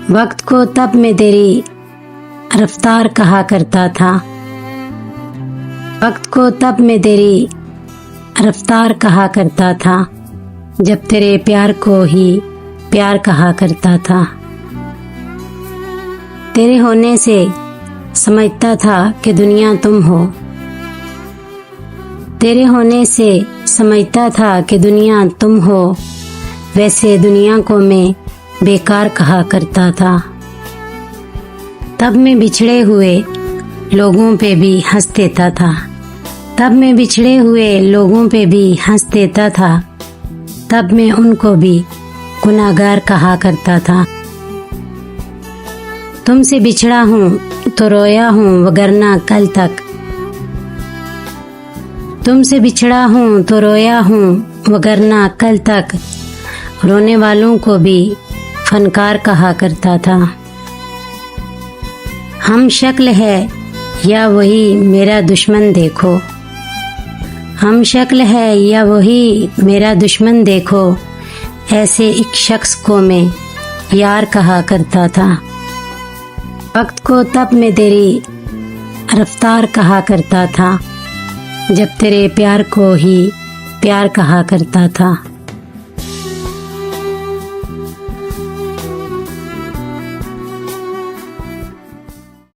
वक्त को तब मैं तेरी रफ्तार कहा करता था। वक्त को तब मैं तेरी रफ्तार कहा करता था, जब तेरे प्यार को ही प्यार कहा करता था। तेरे होने से समझता था कि दुनिया तुम हो। तेरे होने से समझता था कि दुनिया तुम हो, वैसे दुनिया को मैं बेकार कहा करता था। तब मैं बिछड़े हुए लोगों पे भी हंस देता था। तब मैं बिछड़े हुए लोगों पे भी हंस देता था। तब मैं उनको भी गुनाहगार कहा करता था। तुमसे बिछड़ा हूँ तो रोया हूँ वगरना कल तक। तुमसे बिछड़ा हूँ तो रोया हूँ वगरना कल तक। रोने वालों को भी फनकार कहा करता था। हम शक्ल है या वही मेरा दुश्मन देखो। हम शक्ल है या वही मेरा दुश्मन देखो, ऐसे एक शख्स को मैं यार कहा करता था। वक्त को तब मैं तेरी रफ्तार कहा करता था, जब तेरे प्यार को ही प्यार कहा करता था।